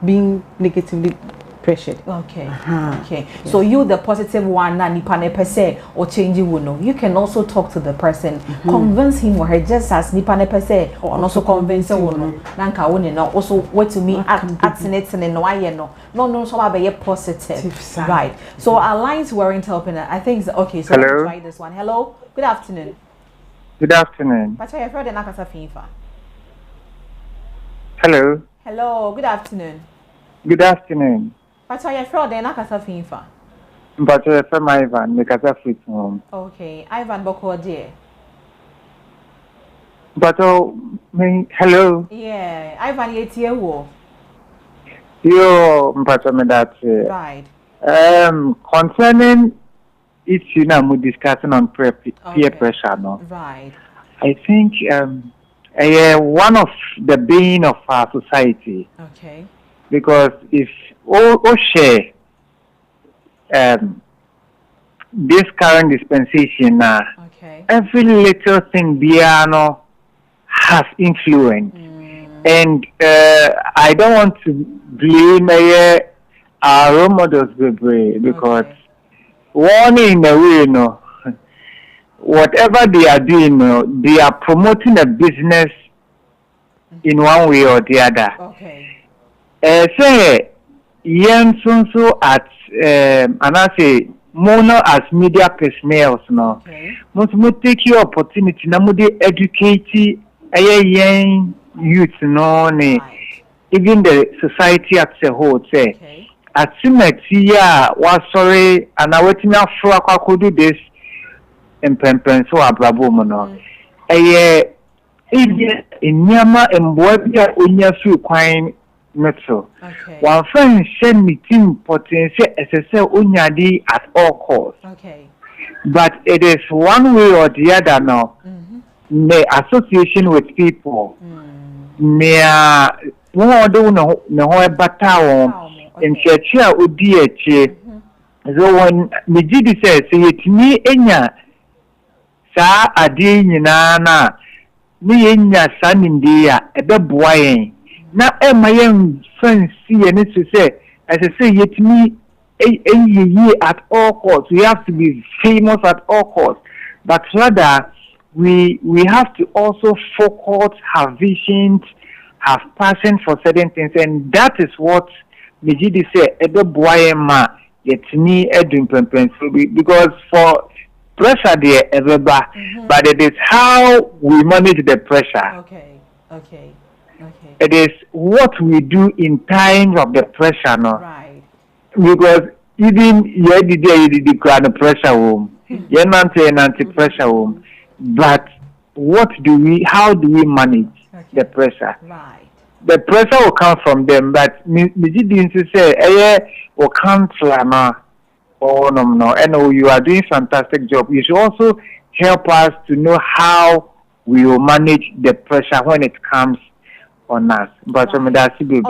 being negatively pressured. Okay. Okay. Yes. So you the positive one na nipa ne pese or change you you can also talk to the person, convince him or her just as nipa ne pese or also convince you nanka woni no also what to me at it and no aye no so be positive. Right. So our lines weren't helping. I think okay, so let's try this one. Hello. Good afternoon. Good afternoon. Pacha your friend nakasa finfa. Hello. Hello, good afternoon. Good afternoon. Pacha your friend nakasa finfa. Pacha your friend Ivan, nakasa fit home. Okay, Ivan boko dear. But hello. Yeah, Ivan yetie wo. Yo, Pacha me that. Right. Concerning issue now we're discussing on peer pressure, no? Right. I think one of the bane of our society. Okay. Because if all share this current dispensation now, every little thing Biano has influence. And I don't want to blame our role models because one in a way, whatever they are doing, they are promoting a business in one way or the other. Okay. Say, yen so at and I say mono as media personnel, no. Must take your opportunity. Namu de educate young youth, no, even the society as a whole. Say. At Simetia was sorry, and I waiting out for I could do this in Pempen so abrabomono. In Yama and Boabia Unya Su Quine Metro. One friend sent me team potential SSL Unyadi at all costs. Okay. But it is one way or the other now. The association with people. Near one do no battle. In Churchia Udiache, so when Mijidi says, it me enya sa adi na me enya san india ebe boy na my young friends see and to say as I say it me ye at all costs. We have to be famous at all costs, but rather we have to also focus, have visions, have passion for certain things, and that is what Mijidi say ebe boy ma yet me edun pempen because for pressure there everba, but it is how we manage the pressure. Okay. It is what we do in times of the pressure, no. Right. Because even you did the pressure home, you nanti pressure home, but how do we manage the pressure? Right. The pressure will come from them, but Mijidi didn't say, or cancel no, and you are doing fantastic job. You should also help us to know how we will manage the pressure when it comes on us. But some that's Amen.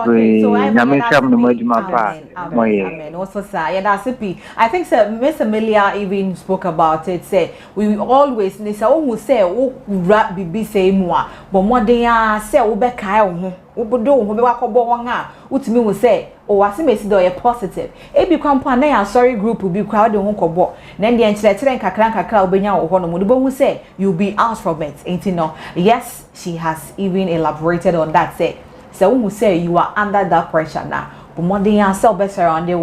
Also, I think Miss Amelia even spoke about it. Say we always need who say rap be say more, but more they are say ubeka ubudo ubewakobo wanga utimi will say oh asimesi do positive ebi kwampa na ya sorry group will be crowd ho kobo na ndi enchire kakra obenya wo ho no mo do say you'll be out from it ain't no. Yes, she has even elaborated on that. Say so who say you are under that pressure now, but more than yourself better around there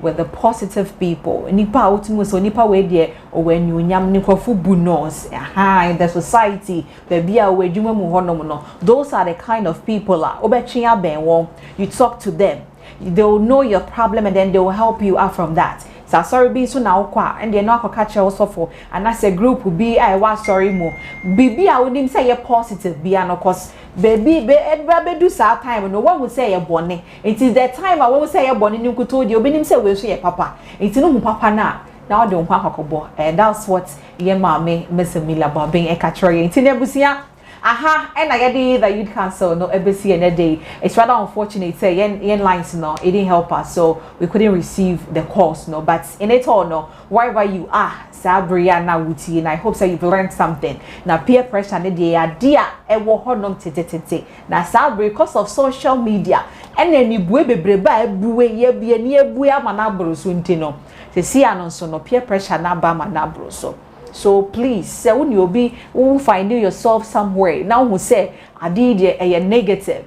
with the positive people nipa utimi so nipa we there or when you nyam nikrofu bonus in the society baby a we dwuma mu ho no. Those are the kind of people obetwia ben won. You talk to them, they will know your problem and then they will help you out from that. sa sorry bi so na wokwa and dey no akoka che wo sofo anase group bi ai wa sorry mo bibi a wonim say ye positive bia no cause baby be edra be do sa time no one would say ye bone it is the time I won say ye bone ni nkuto di obi nim say we so ye papa it no mu papa na de nkwa akokobo and that's what ye maame Miss Emilia Bobin e ka kire it na busia aha and I get the youth council no ebesi and day it's rather unfortunate say yen lines no it didn't help us so we couldn't receive the calls no but in it all no wherever you are Sabria na wuti and I hope so you've learned something na peer pressure ne dey idea e wo honom tete na Sabria because of social media and any bue bebreba ebuwe ye bie ne ebue amana broso ntino se si anonso no peer pressure na ba amana broso. So please, say when you be find yourself somewhere. Now who say I did a negative.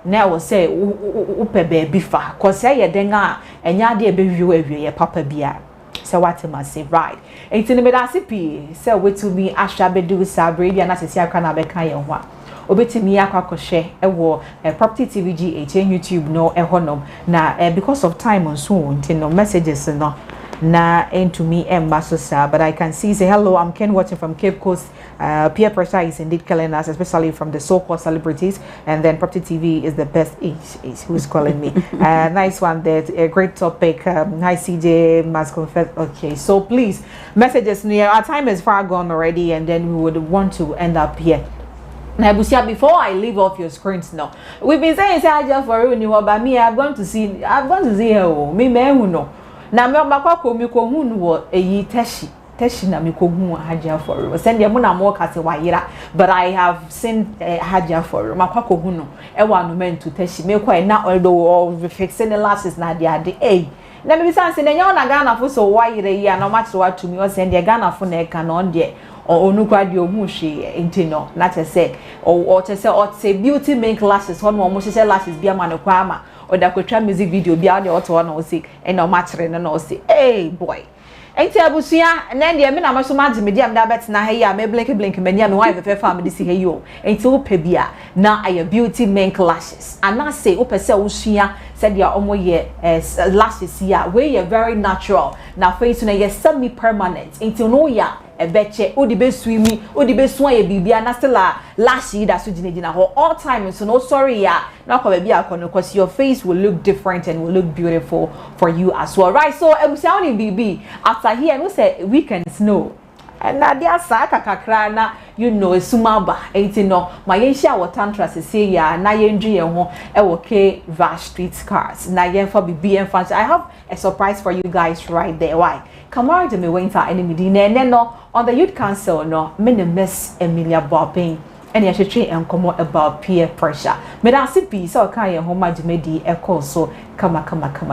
Now will say upe baby fa. Cause say ye denga and ya de baby you papa bia. So what am I say right? Ain't in the middle say wait to me asha be do sabre bia na se sia kana be kan ye ho. Obetimi akwa share ewo property TVG YouTube no ehonom na because of time on so no messages no. Na into me Embasosa, but I can see say hello, I'm Ken watching from Cape Coast. Peer pressure is indeed killing us, especially from the so-called celebrities, and then Property TV is the best. Who's calling me? Nice one there, a great topic. Hi CJ, must confess. Okay, so please messages near our time is far gone already, and then we would want to end up here. Now, Busia, before I leave off your screens now, we've been saying just for you, but me, I'm going to see her. Me, no. Na me makwa mi ko hu no eyi teshi na me ko hu Hajia for send dem na mo ka se wayira but I have seen Hajia for makwa ko hu no e wa no men to teshi me ko na although fixing the lashes na dia de na me bi san se na nya na Ghana fo so wayira yi na ma tro to me o send the Ghana fo na e ka no de onu kwa de ohu hwe intino na te se o te se o te beauty make lashes ho no mo se lashes bia ma no kwa ama or that could try music video be out the auto one or say and no matter no say hey boy ain't abusia and then the me na so mad medium da bet na hey ya me blink me nya me wife family see hey yo ain't o pebia na aye beauty make lashes and na say o pese wo sua said ya omo ye lashes here where you very natural na face na ye semi permanent until no ya ebeche odi be swimi odi be so ye bibia na still lashi da so ginegina all time so no sorry ya na kwa bia akono because your face will look different and will look beautiful for you as well right so ebusia oni bibi after here no say weekends no and na dia sa kakakra na you know esumaba enti no ma yenhia wo tantra se ya na yendwi ye ho e wo K Vash Street Cars na yen for bibi en fan I have a surprise for you guys right there why come on to me winter enemy dinne no on the youth council no me Miss Emilia Bobin and ya hwetwe enkomo about peer pressure me da se bi so kan ye ho magimedi e so kama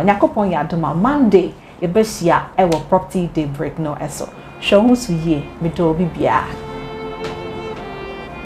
nyakopon ya doma Monday ye behia e wo property daybreak no eso show hu so ye me do bibia